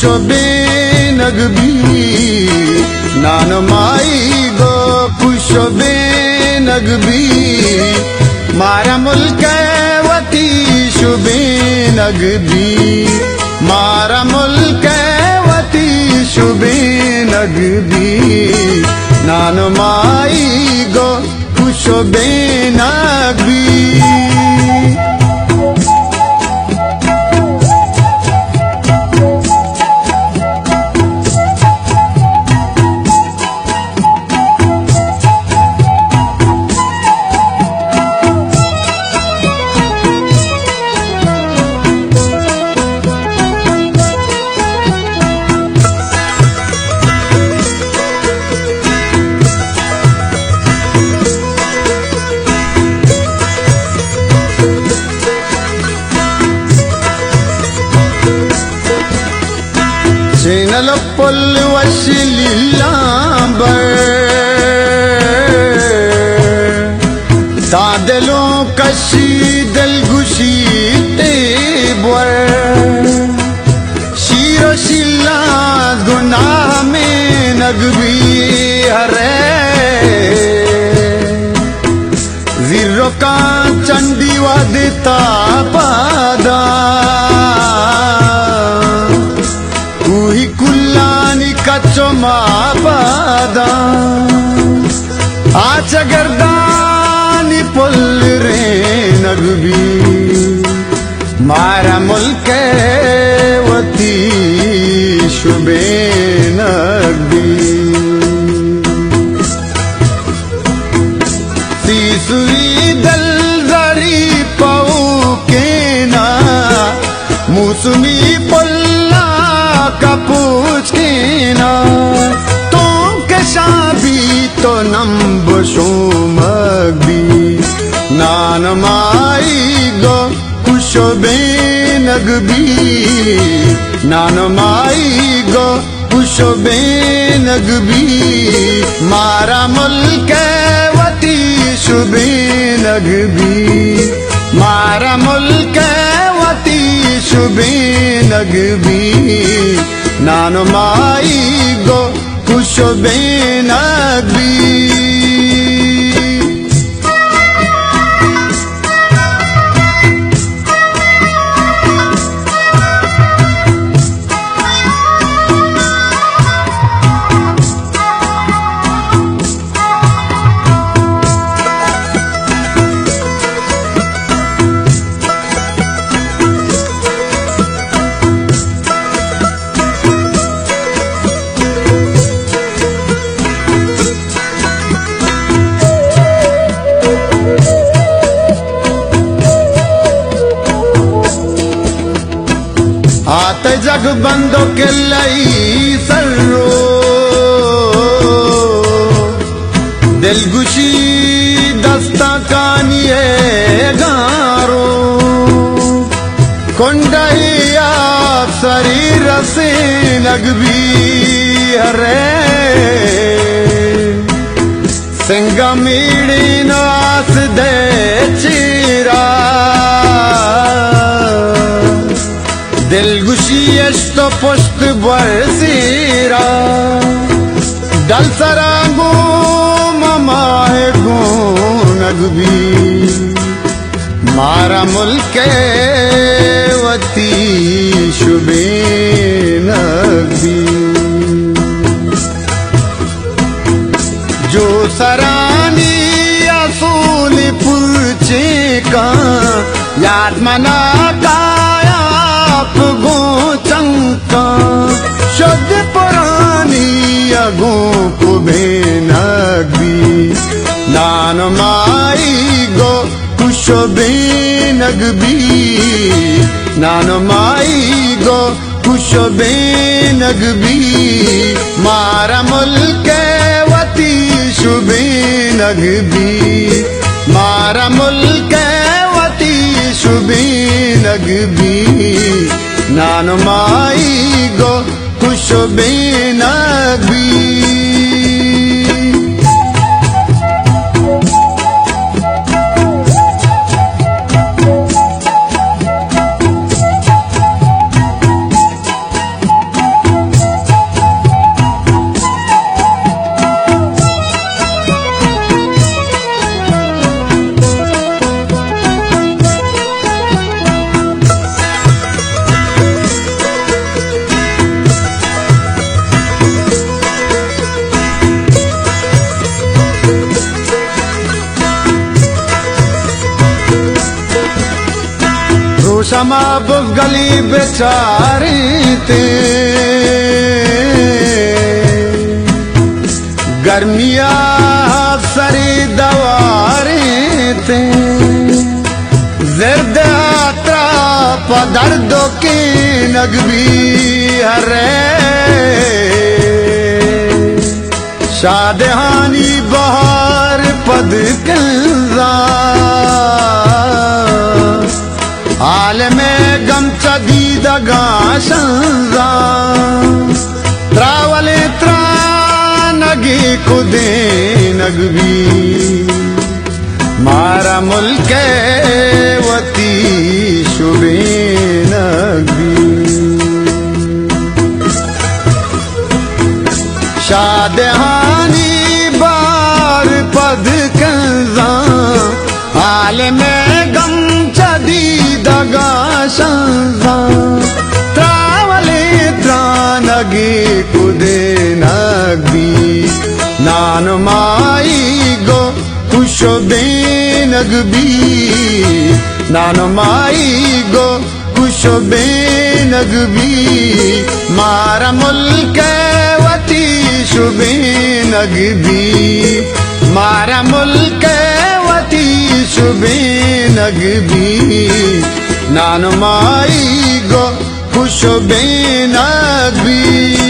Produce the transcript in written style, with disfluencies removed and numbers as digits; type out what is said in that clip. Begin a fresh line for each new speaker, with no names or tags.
कुशोबे नगबी नानमाई गो कुशोबे नगबी मारा मुल्क वती शुबे नगबी मारा मुल्क वती शुबे नगबी नानमाई गो कुशोबे नगबी Senalo pol wasililambar Tadelo kashi del gushi tebwar Shiro shilla gunah mein nagbi hare Zirro ka chandi wadita pada Kuhi kullani kacho maapada Acha gardani pol re nagbi Mara mulke wati shube nagbi Tisui dal zari pau kena Musumi pol का पूछ के ना तो कशाबी तो नम्बशो मगबी नानमाई गो कुशोबे नगबी नानमाई गो कुशोबे नगबी मारा मुल्क वती शुबे नगबी मारा मुल्क वती शुबे नगबी नानमाई गो कुशोबे नगबी आते जग बंदो के लई सर्रो दिल गुशी दस्ता कानिए गारो कोंडैया शरीर से नगबी हरे सिंगा मीड़ी नास दे चीरा दिल गुशी एस्तो पोस्ट बरसीरा दल सरागो ममाए गो नगबी मारा मुल्के वती शुबे नगबी जो सरानी असूल पुरचे का याद मना काया गो चंका शुद्ध पुरानी अगो को बेनगबी नानमाई गो कुशोबे नगबी नानमाई गो कुशोबे नगबी मारा मुल्क वती शुबे नगबी मारा मुल्क वती शुबे नगबी नानमाई गो कुशोबे नगबी शमा बुफ गली बेचारी ते गर्मिया सरी दवारी ते जिर्द आत्रा पदर्दो की नगबी हरे शादहानी बहार पद कल्जा हाल में गम चदी दगा शंजा त्रावले त्रा नगी खुदे नगबी मारा मुल्क वती शुबे नगबी शादहानी बार पद कंजा हाल में गम चदी दगा शंजा त्रावले त्रानगी कुदे नगबी नान माई गो खुशबे नगबी नान माई गो खुशबे नगबी मारा मुल्क वती शुबे नगबी मारा मुल्क वती शुबे नगबी नान माई गो खुशबे नगबी